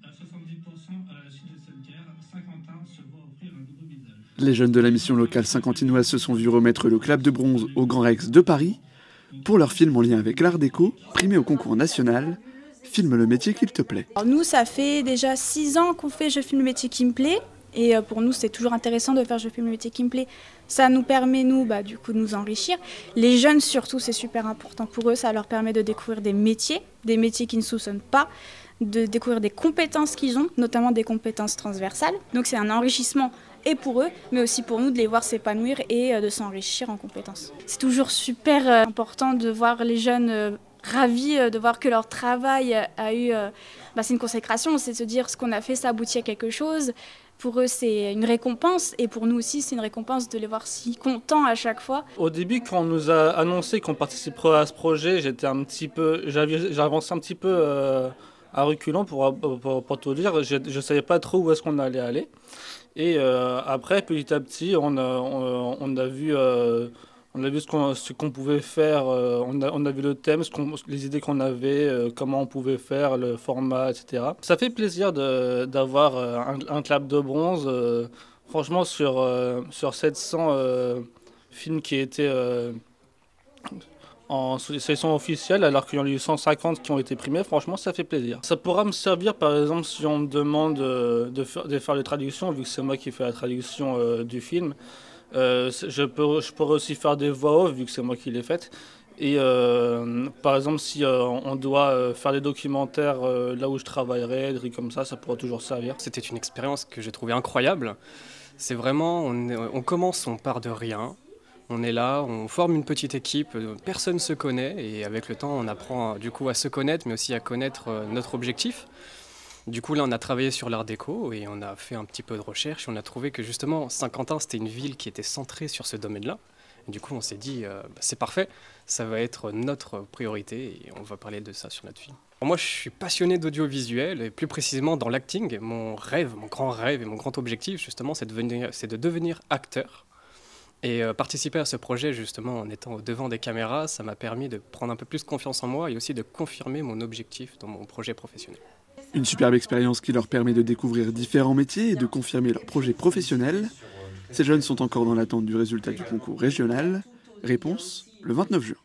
À 70% à la suite de cette guerre, Saint-Quentin se voit offrir un nouveau visage. Les jeunes de la mission locale saint-quentinoise se sont vus remettre le clap de bronze au Grand Rex de Paris pour leur film en lien avec l'art déco, primé au concours national. Filme le métier qu'il te plaît. Alors nous, ça fait déjà 6 ans qu'on fait Je filme le métier qui me plaît. Et pour nous, c'est toujours intéressant de faire Je filme le métier qui me plaît. Ça nous permet, nous, du coup, de nous enrichir. Les jeunes, surtout, c'est super important pour eux. Ça leur permet de découvrir des métiers qui ne soupçonnent pas, de découvrir des compétences qu'ils ont, notamment des compétences transversales. Donc c'est un enrichissement et pour eux, mais aussi pour nous de les voir s'épanouir et de s'enrichir en compétences. C'est toujours super important de voir les jeunes ravis de voir que leur travail a eu... c'est une consécration, c'est de se dire ce qu'on a fait, ça aboutit à quelque chose. Pour eux, c'est une récompense et pour nous aussi, c'est une récompense de les voir si contents à chaque fois. Au début, quand on nous a annoncé qu'on participerait à ce projet, j'avançais un petit peu à reculons pour tout dire. Je ne savais pas trop où est-ce qu'on allait aller. Et après, petit à petit, on a vu ce qu'on pouvait faire, on a vu le thème, les idées qu'on avait, comment on pouvait faire, le format, etc. Ça fait plaisir d'avoir un clap de bronze. Franchement, sur 700 films qui étaient en sélection officielle, alors qu'il y en a eu 150 qui ont été primés, franchement, ça fait plaisir. Ça pourra me servir, par exemple, si on me demande de faire les traductions, vu que c'est moi qui fais la traduction du film. Je pourrais aussi faire des voix off vu que c'est moi qui les faites. Et par exemple, si on doit faire des documentaires là où je travaillerai, des trucs comme ça pourra toujours servir. C'était une expérience que j'ai trouvée incroyable. C'est vraiment, on commence, on part de rien. On est là, on forme une petite équipe, personne ne se connaît et avec le temps on apprend du coup à se connaître mais aussi à connaître notre objectif. Du coup là on a travaillé sur l'art déco et on a fait un petit peu de recherche et on a trouvé que justement Saint-Quentin c'était une ville qui était centrée sur ce domaine-là. Du coup on s'est dit c'est parfait, ça va être notre priorité et on va parler de ça sur notre film. Moi je suis passionné d'audiovisuel et plus précisément dans l'acting. Mon grand rêve et mon grand objectif justement c'est de devenir acteur. Et participer à ce projet justement en étant au devant des caméras, ça m'a permis de prendre un peu plus confiance en moi et aussi de confirmer mon objectif dans mon projet professionnel. Une superbe expérience qui leur permet de découvrir différents métiers et de confirmer leur projet professionnel. Ces jeunes sont encore dans l'attente du résultat du concours régional. Réponse le 29 juin.